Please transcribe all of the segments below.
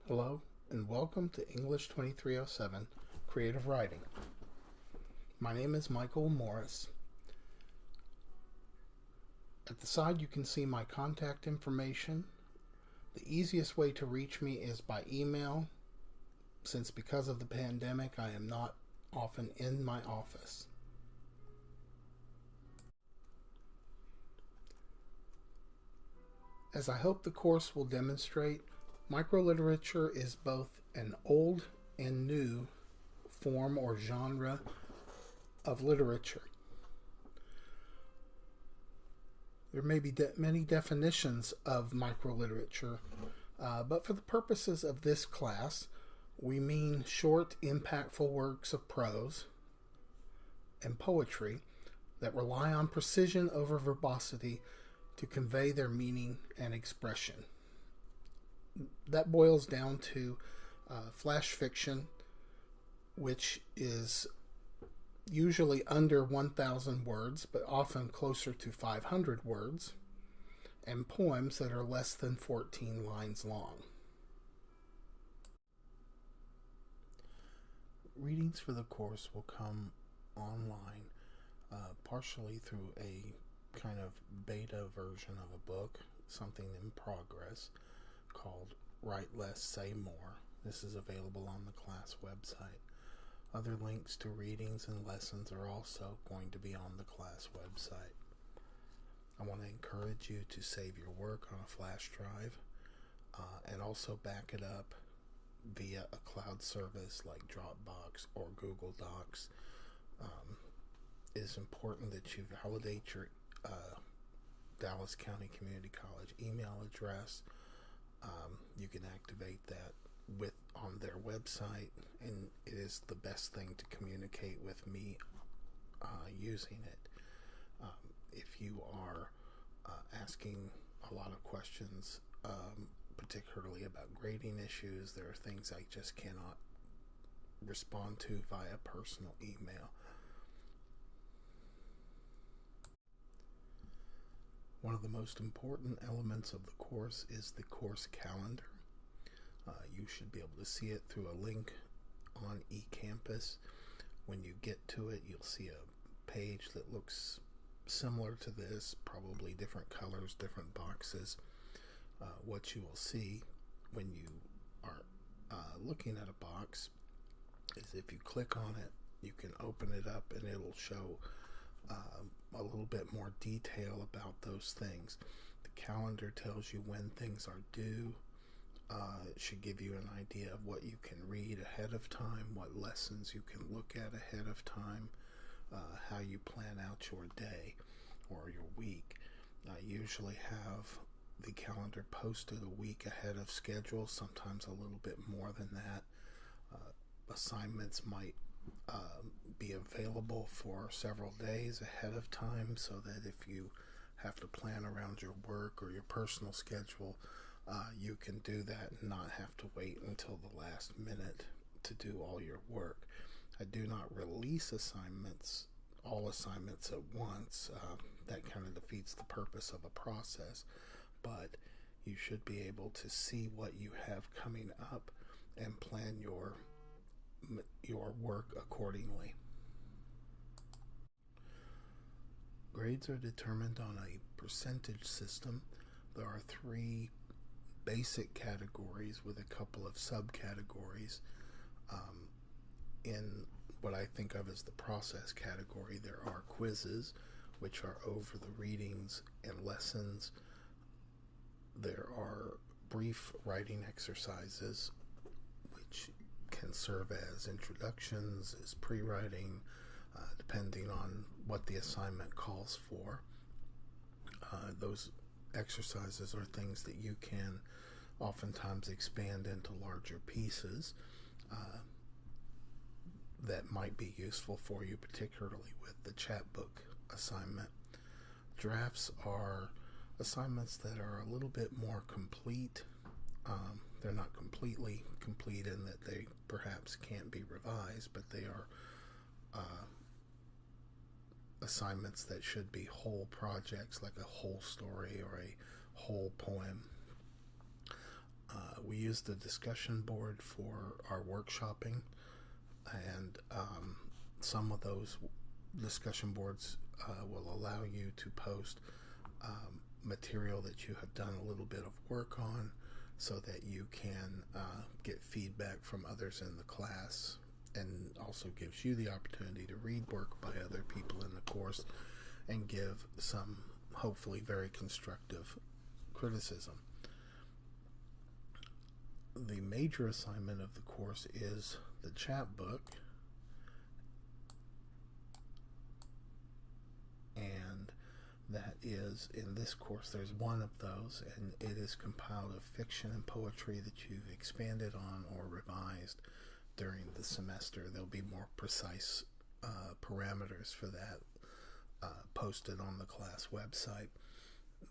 Hello, and welcome to English 2307 Creative Writing. My name is Michael Morris. At the side you can see my contact information. The easiest way to reach me is by email, since because of the pandemic I am not often in my office. As I hope the course will demonstrate, microliterature is both an old and new form or genre of literature. There may be many definitions of microliterature, but for the purposes of this class, we mean short, impactful works of prose and poetry that rely on precision over verbosity to convey their meaning and expression. That boils down to flash fiction, which is usually under 1,000 words, but often closer to 500 words, and poems that are less than 14 lines long. Readings for the course will come online, partially through a kind of beta version of a book, something in progress, called Write Less, Say More. This is available on the class website. Other links to readings and lessons are also going to be on the class website. I want to encourage you to save your work on a flash drive and also back it up via a cloud service like Dropbox or Google Docs. It is important that you validate your Dallas County Community College email address. You can activate that on their website, and it is the best thing to communicate with me using it. If you are asking a lot of questions, particularly about grading issues, there are things I just cannot respond to via personal email. One of the most important elements of the course is the course calendar. You should be able to see it through a link on eCampus. When you get to it, you'll see a page that looks similar to this, probably different colors, different boxes. What you will see when you are looking at a box is if you click on it, you can open it up and it'll show a little bit more detail about those things. The calendar tells you when things are due. It should give you an idea of what you can read ahead of time, what lessons you can look at ahead of time, how you plan out your day or your week. I usually have the calendar posted a week ahead of schedule, sometimes a little bit more than that. Assignments might be available for several days ahead of time, so that if you have to plan around your work or your personal schedule, you can do that and not have to wait until the last minute to do all your work. I do not release all assignments at once. That kind of defeats the purpose of a process, but you should be able to see what you have coming up and plan your work accordingly. Grades are determined on a percentage system. There are 3 basic categories with a couple of subcategories. In what I think of as the process category, there are quizzes, which are over the readings and lessons. There are brief writing exercises, which can serve as introductions, as pre-writing, depending on what the assignment calls for. Those exercises are things that you can oftentimes expand into larger pieces that might be useful for you, particularly with the chapbook assignment. Drafts are assignments that are a little bit more complete. They're not completely complete in that they perhaps can't be revised, but they are assignments that should be whole projects, like a whole story or a whole poem. We use use the discussion board for our workshopping, and some of those discussion boards will allow you to post material that you have done a little bit of work on, so that you can get feedback from others in the class, and also gives you the opportunity to read work by other people in the course and give some hopefully very constructive criticism. The major assignment of the course is the chapbook, and that is, in this course, there's one of those, and it is compiled of fiction and poetry that you've expanded on or revised during the semester. There'll be more precise parameters for that posted on the class website,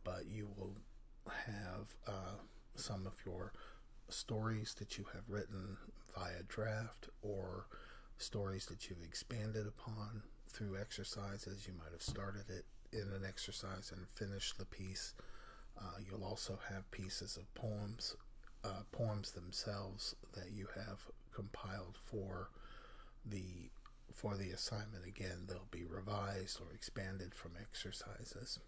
but you will have some of your stories that you have written via draft, or stories that you've expanded upon through exercises. You might have started it in an exercise and finished the piece. You'll also have pieces of poems, poems themselves that you have compiled for the assignment. Again, they'll be revised or expanded from exercises.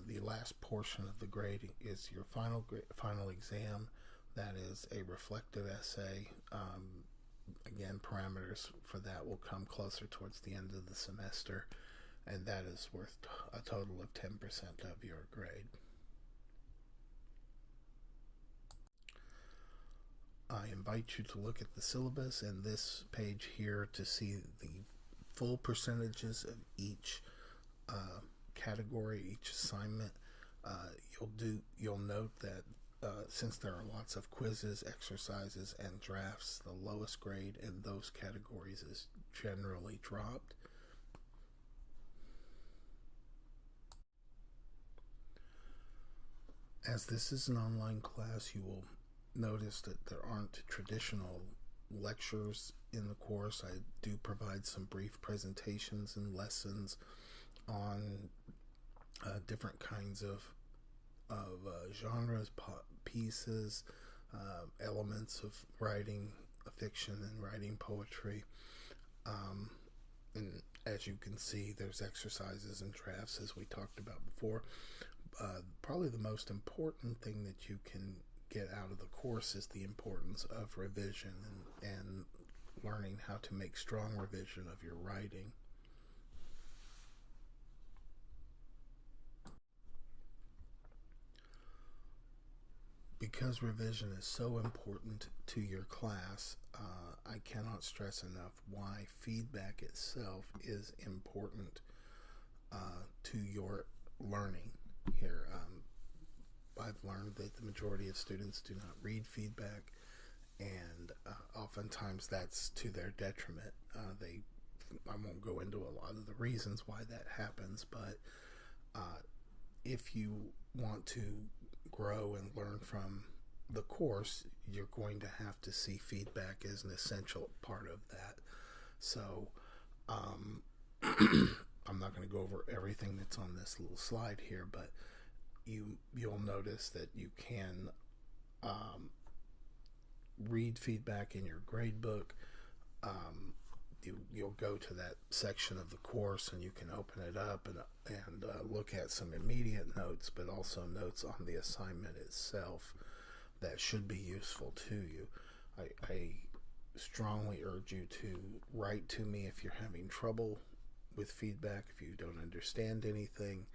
The last portion of the grading is your final exam. That is a reflective essay. Again, parameters for that will come closer towards the end of the semester, and that is worth a total of 10% of your grade. I invite you to look at the syllabus and this page here to see the full percentages of each category, each assignment. You'll note that since there are lots of quizzes, exercises, and drafts, the lowest grade in those categories is generally dropped. As this is an online class, you will notice that there aren't traditional lectures in the course. I do provide some brief presentations and lessons on different kinds of genres, pieces, elements of writing fiction and writing poetry. And as you can see, there's exercises and drafts, as we talked about before. Probably the most important thing that you can get out of the course is the importance of revision and learning how to make strong revision of your writing. Because revision is so important to your class, I cannot stress enough why feedback itself is important to your learning here. I've learned that the majority of students do not read feedback, and oftentimes that's to their detriment. I won't go into a lot of the reasons why that happens, but if you want to grow and learn from the course, you're going to have to see feedback as an essential part of that. So I'm not going to go over everything that's on this little slide here, but you'll notice that you can read feedback in your grade book. You'll go to that section of the course and you can open it up and look at some immediate notes, but also notes on the assignment itself that should be useful to you. I strongly urge you to write to me if you're having trouble with feedback, if you don't understand anything.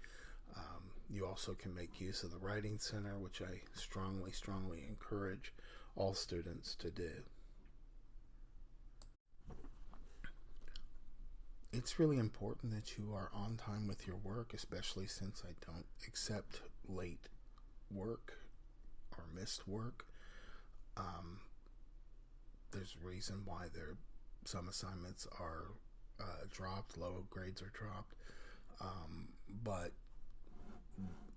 You also can make use of the Writing Center, which I strongly encourage all students to do. It's really important that you are on time with your work, especially since I don't accept late work or missed work. There's a reason why some assignments are dropped, low grades are dropped, but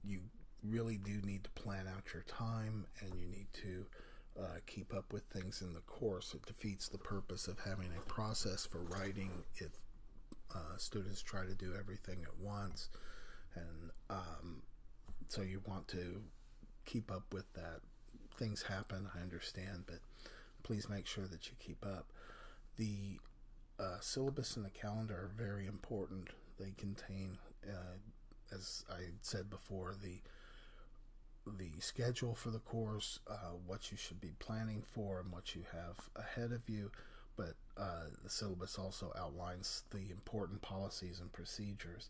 you really do need to plan out your time, and you need to keep up with things in the course. It defeats the purpose of having a process for writing if students try to do everything at once, and so you want to keep up with that things happen, I understand, but please make sure that you keep up. The syllabus and the calendar are very important. They contain, as I said before, the schedule for the course, what you should be planning for, and what you have ahead of you. But the syllabus also outlines the important policies and procedures.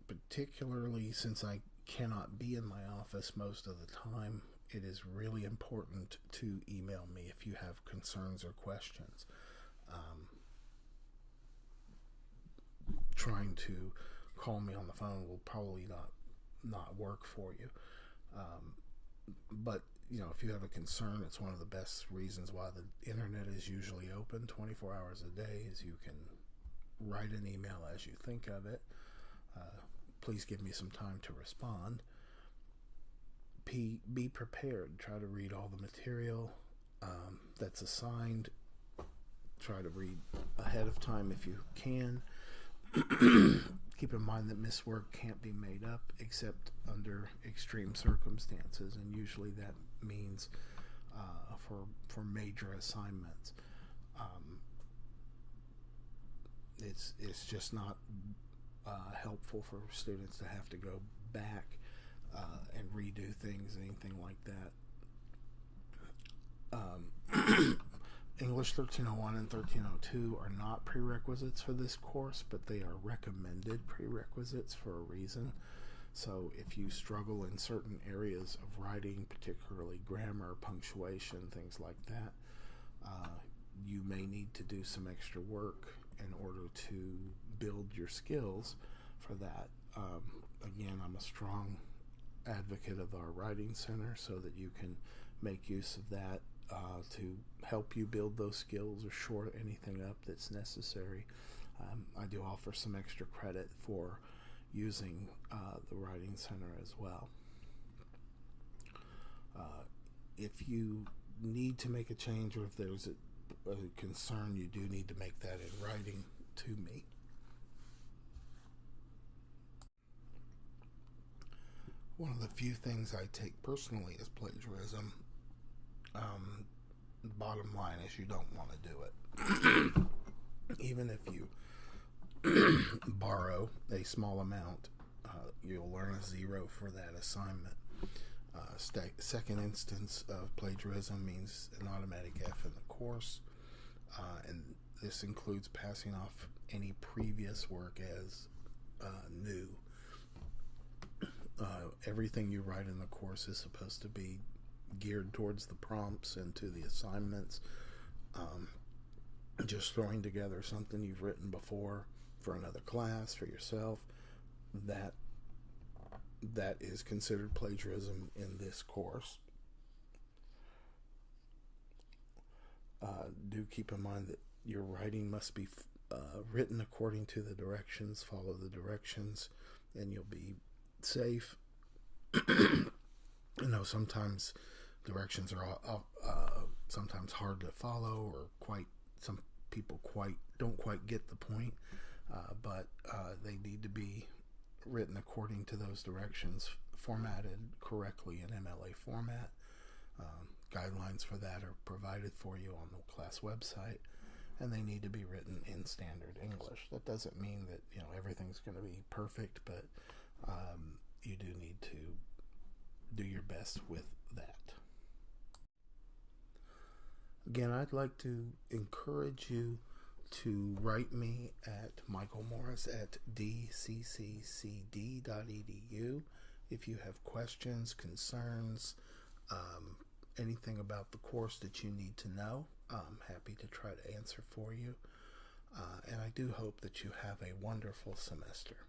Particularly since I cannot be in my office most of the time, it is really important to email me if you have concerns or questions. Trying to call me on the phone will probably not work for you. But if you have a concern, it's one of the best reasons why the internet is usually open 24 hours a day, is you can write an email as you think of it. Please give me some time to respond. Be prepared. Try to read all the material that's assigned. Try to read ahead of time if you can. Keep in mind that missed work can't be made up except under extreme circumstances, and usually that means for major assignments. It's just not helpful for students to have to go back and redo things, anything like that. English 1301 and 1302 are not prerequisites for this course, but they are recommended prerequisites for a reason. So if you struggle in certain areas of writing, particularly grammar, punctuation, things like that, you may need to do some extra work in order to build your skills for that. Again, I'm a strong advocate of our Writing Center so that you can make use of that to help you build those skills or shore anything up that's necessary. I do offer some extra credit for using the Writing Center as well. If you need to make a change, or if there's a concern, you do need to make that in writing to me. One of the few things I take personally is plagiarism. Bottom line is you don't want to do it. Even if you borrow a small amount, you'll earn a 0 for that assignment. Second instance of plagiarism means an automatic F in the course, and this includes passing off any previous work as new. Everything you write in the course is supposed to be geared towards the prompts and to the assignments. Just throwing together something you've written before for another class, for yourself, that is considered plagiarism in this course. Do keep in mind that your writing must be written according to the directions. Follow the directions and you'll be safe. Sometimes directions are sometimes hard to follow, or some people don't quite get the point, but they need to be written according to those directions, formatted correctly in MLA format. Guidelines for that are provided for you on the class website, and they need to be written in standard English. That doesn't mean that everything's going to be perfect, but you do need to do your best with that. Again, I'd like to encourage you to write me at michaelmorris@dcccd.edu if you have questions, concerns, anything about the course that you need to know. I'm happy to try to answer for you. And I do hope that you have a wonderful semester.